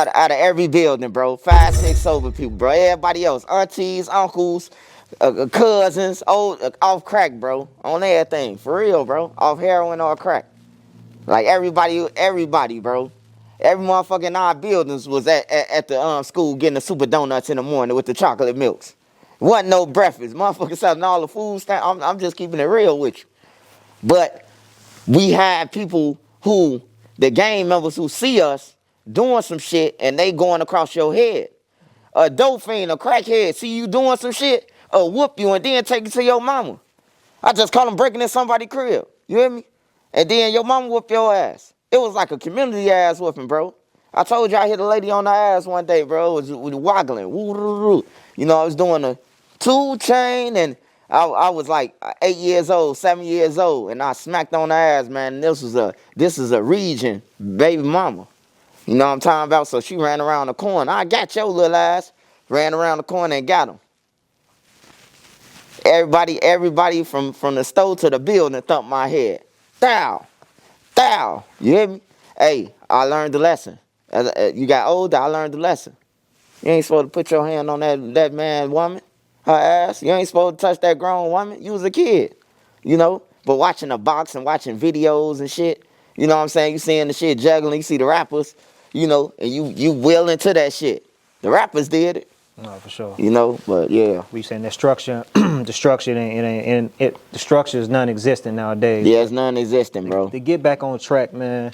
Out of every building, bro. 5, 6 sober people, bro. Everybody else, aunties, uncles, cousins, old, off crack, bro. On everything, for real, bro. Off heroin or crack. Like everybody, bro. Every motherfucker in our buildings was at the school getting the super donuts in the morning with the chocolate milks. Wasn't no breakfast. Motherfuckers selling all the food stamps. I'm just keeping it real with you. But we had people who, the gang members who see us doing some shit and they going across your head. A dope fiend, a crackhead, see you doing some shit, whoop you and then take you to your mama. I just call them breaking in somebody's crib. You hear me? And then your mama whoop your ass. It was like a community ass whooping, bro. I told you I hit a lady on the ass one day, bro. It was woggling. You know, I was doing a 2 chain and I was like 8 years old, 7 years old, and I smacked on the ass, man. And this is a region baby mama. You know what I'm talking about? So she ran around the corner. I got your little ass. Ran around the corner and got him. Everybody from the store to the building thumped my head. Thou. You hear me? Hey, I learned the lesson. As you got older, I learned the lesson. You ain't supposed to put your hand on that man, woman, her ass. You ain't supposed to touch that grown woman. You was a kid, you know? But watching the box and watching videos and shit, you know what I'm saying? You seeing the shit juggling, you see the rappers, you know, and you will into that shit. The rappers did it. No, for sure. You know, but yeah. We saying that structure, the structure is non-existent nowadays. Yeah, it's non-existent, bro. To get back on track, man,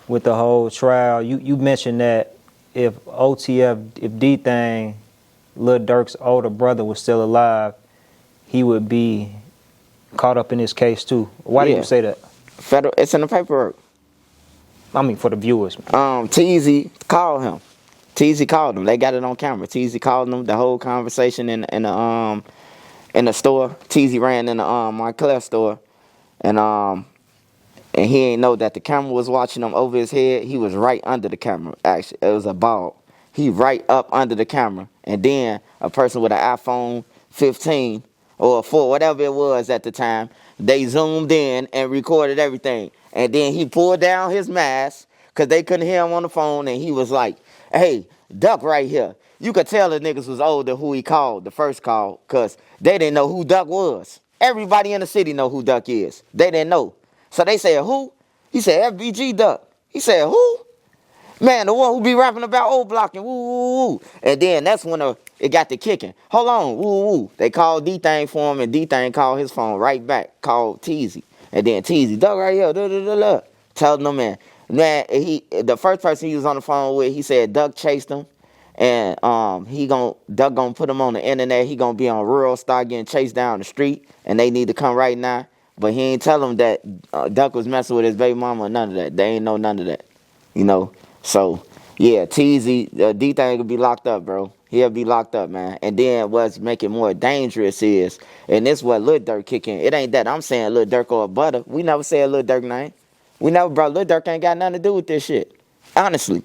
with the whole trial, you mentioned that if D-Thang, Lil Durk's older brother, was still alive, he would be caught up in this case too. Why do you say that? Federal, it's in the paperwork. I mean, for the viewers. Teezy called him. Teezy called him. They got it on camera. Teezy called him. The whole conversation in the store. Teezy ran in the Montclair store, and he ain't know that the camera was watching him over his head. He was right under the camera. Actually, it was a bulb. He right up under the camera, and then a person with an iPhone 15 or 4, whatever it was at the time, they zoomed in and recorded everything. And then he pulled down his mask because they couldn't hear him on the phone, and he was like, hey, Duck right here. You could tell the niggas was older who he called, the first call, because they didn't know who Duck was. Everybody in the city know who Duck is. They didn't know. So they said, who? He said, FBG Duck. He said, who? Man, the one who be rapping about old blocking, woo, woo, woo. And then that's when it got to kicking. Hold on, woo, woo. They called D-Thang for him, and D-Thang called his phone right back, called Teezy. And then Teezy, Duck right here, telling them, man, the first person he was on the phone with, he said Duck chased him, and Duck gonna put him on the internet. He gonna be on Rural Star getting chased down the street, and they need to come right now. But he ain't tell him that Duck was messing with his baby mama or none of that. They ain't know none of that, you know. So yeah, Teezy, D-Thang will be locked up, bro. He'll be locked up, man. And then what's making more dangerous is, and this is what Lil Durk kick in. It ain't that I'm saying Lil Durk or Butter. We never said Lil Durk name. We never, bro. Lil Durk ain't got nothing to do with this shit, honestly.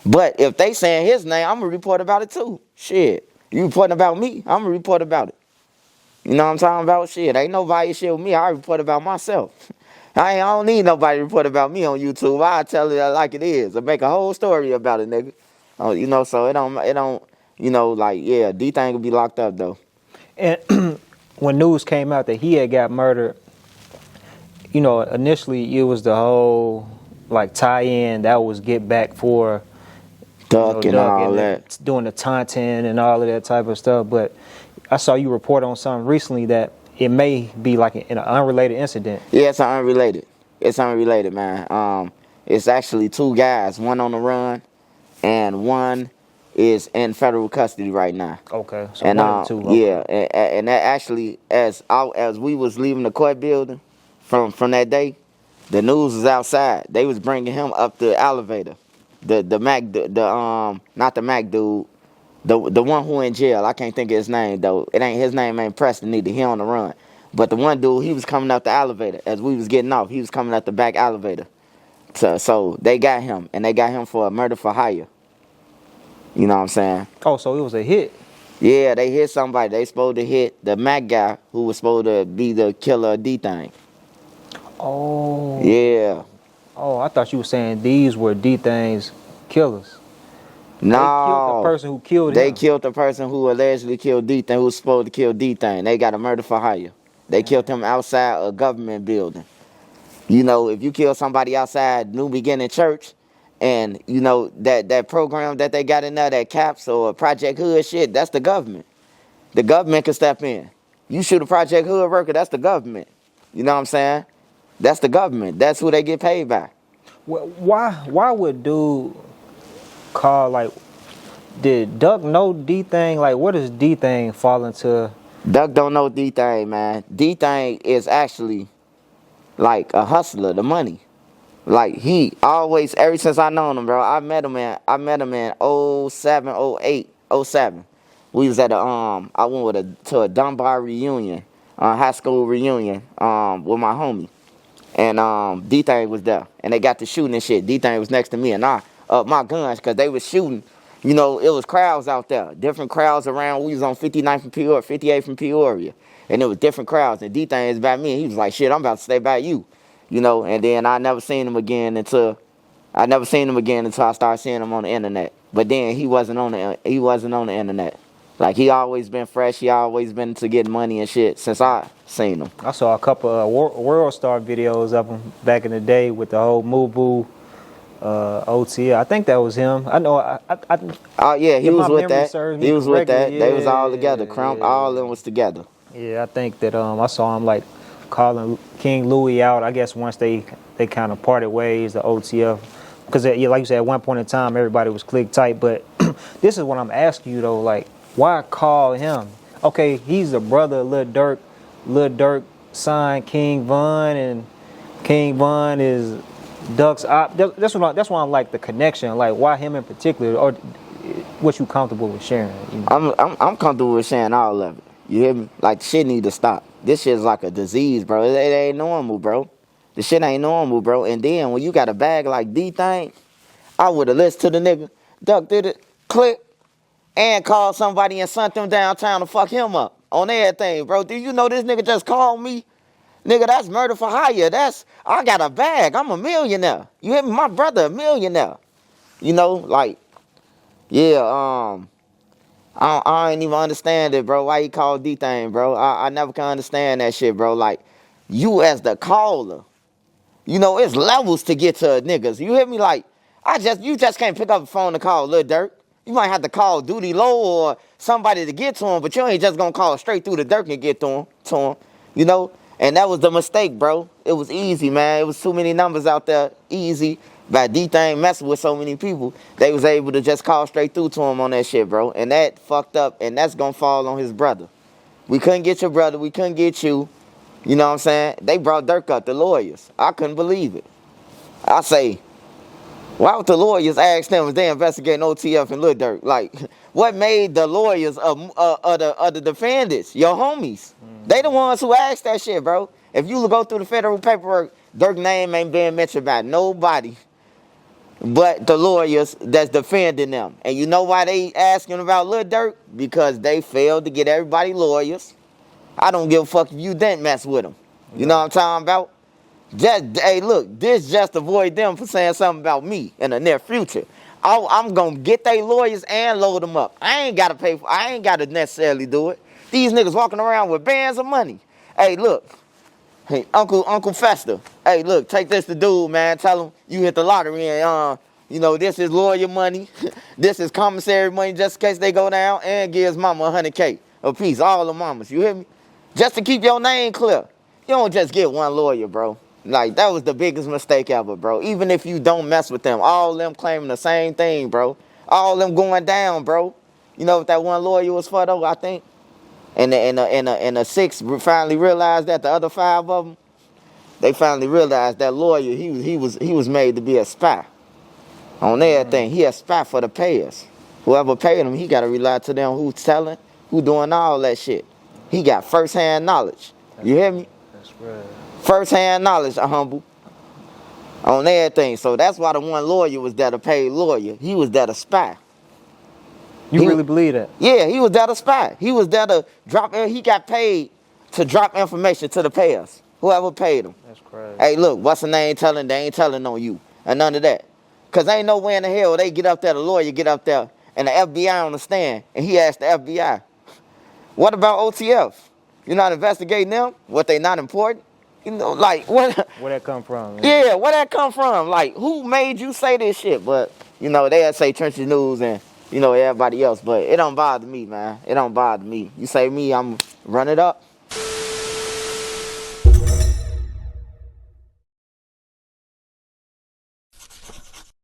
But if they saying his name, I'm gonna report about it too. Shit, you reporting about me, I'm gonna report about it. You know what I'm talking about? Shit, ain't nobody shit with me. I report about myself. I don't need nobody to report about me on YouTube. I tell it like it is. I make a whole story about it, nigga. You know, so it don't, you know, like, yeah, D-Thang will be locked up, though. And when news came out that he had got murdered, you know, initially it was the whole, like, tie-in that was get back for Duck, you know, and all that. Doing the taunting and all of that type of stuff. But I saw you report on something recently that it may be like in an unrelated incident. Yeah, it's unrelated. It's unrelated, man. It's actually 2 guys, one on the run, and one is in federal custody right now. Okay, so and, 1 and 2. Okay. Yeah, and that actually, as we was leaving the court building from that day, the news was outside. They was bringing him up the elevator. The Mac, not the Mac dude. The one who in jail, I can't think of his name though. His name ain't Preston either. He on the run. But the one dude, he was coming out the elevator as we was getting off. He was coming out the back elevator. So they got him, and they got him for a murder for hire. You know what I'm saying? Oh, so it was a hit. Yeah, they hit somebody. They supposed to hit the Mac guy who was supposed to be the killer of D-Thang. Oh. Yeah. Oh, I thought you were saying these were D-Thang's killers. They killed the No, person who killed they him. killed the person who allegedly killed D-Thang, who was supposed to kill D-Thang. They got a murder for hire. They killed him outside a government building. You know, if you kill somebody outside New Beginning Church, and you know that program that they got in there, that CAPS or Project Hood shit, that's the government. The government can step in. You shoot a Project Hood worker, that's the government. You know what I'm saying? That's the government. That's who they get paid by. Why would dude call, like, did Duck know D-Thang? Like, what does D-Thang fall into? Duck don't know D-Thang, man. D-Thang is actually like a hustler, the money. Like he always, ever since I known him, bro. I met him in 07, 08, 07. We was at I went to a Dunbar reunion, high school reunion, with my homie. And D-Thang was there. And they got to shooting and shit. D-Thang was next to me, and I up my guns because they was shooting. You know, it was crowds out there. Different crowds around. We was on 59th from Peoria, 58th from Peoria. And it was different crowds. And D-Thang is by me. And he was like, shit, I'm about to stay by you. You know, and then I never seen him again until I started seeing him on the internet. But then he wasn't on the internet. Like, he always been fresh. He always been to get money and shit since I seen him. I saw a couple of World Star videos of him back in the day with the whole Mubu OTF. I think that was him. I know. Oh yeah, he was with that. He was with that. Yeah, they was all together. Crump, all of them was together. Yeah, I think that I saw him like calling King Louis out. I guess once they kind of parted ways, the OTF, because like you said, at one point in time everybody was click tight. But this is what I'm asking you though, like, why call him? Okay, he's the brother of Lil Durk. Lil Durk signed King Von, and King Von is Duck's op. That's why I like the connection. Like, why him in particular, or what you comfortable with sharing? You know? I'm comfortable with sharing all of it. You hear me? Like, shit need to stop. This shit's like a disease, bro. It ain't normal, bro. The shit ain't normal, bro. And then when you got a bag like D-Thang, I would have listened to the nigga. Duck did it, click, and called somebody and sent them downtown to fuck him up on everything, bro. Do you know this nigga just called me? Nigga, that's murder for hire. I got a bag. I'm a millionaire. You hear me? My brother a millionaire. You know, like, yeah, I ain't even understand it, bro. Why he called D-Thang, bro? I never can understand that shit, bro. Like, you as the caller, you know, it's levels to get to niggas. You hear me? Like, you just can't pick up the phone and call Lil Durk. You might have to call Duty Low or somebody to get to him, but you ain't just gonna call straight through the Durk and get to him, you know? And that was the mistake, bro. It was easy, man. It was too many numbers out there, easy. By D-Thang messing with so many people, they was able to just call straight through to him on that shit, bro. And that fucked up, and that's gonna fall on his brother. We couldn't get your brother, we couldn't get you. You know what I'm saying? They brought Durk up, the lawyers. I couldn't believe it. I say, why would the lawyers ask them if they investigating OTF and Lil Durk? Like, what made the lawyers of the defendants, your homies? They the ones who asked that shit, bro. If you go through the federal paperwork, Durk's name ain't being mentioned by nobody but the lawyers that's defending them. And you know why they asking about Lil Durk? Because they failed to get everybody lawyers. I don't give a fuck if you didn't mess with them. You know what I'm talking about? Hey, look, this just avoid them from saying something about me in the near future. I'm going to get they lawyers and load them up. I ain't got to pay for I ain't got to necessarily do it. These niggas walking around with bands of money. Hey, look. Hey, Uncle Fester. Hey, look, take this to dude, man. Tell him you hit the lottery and, you know, this is lawyer money. This is commissary money just in case they go down, and gives mama 100K a piece. All the mamas, you hear me? Just to keep your name clear. You don't just get one lawyer, bro. Like, that was the biggest mistake ever, bro. Even if you don't mess with them, all them claiming the same thing, bro. All them going down, bro. You know what that one lawyer was for, though, I think? And the six finally realized that the other five of them, they finally realized that lawyer, he was made to be a spy on everything. He a spy for the payers. Whoever paid him, he got to rely to them who's telling, who doing all that shit. He got first-hand knowledge. You hear me? That's right. First-hand knowledge, humble, on everything. So that's why the one lawyer was that a paid lawyer. He was that a spy. You really believe that? Yeah, he was that a spy. He was that a drop. He got paid to drop information to the payers. Whoever paid him. That's crazy. Hey, look, what's the name telling? They ain't telling on you. And none of that. Because ain't no way in the hell they get up there, the lawyer get up there and the FBI on the stand, and he asked the FBI, what about OTF? You're not investigating them? What, they not important? You know, like, what? Where that come from? Man? Yeah, where that come from? Like, who made you say this shit? But, you know, they'll say Trenches News and, you know, everybody else. But it don't bother me, man. It don't bother me. You say me, I'm run it up.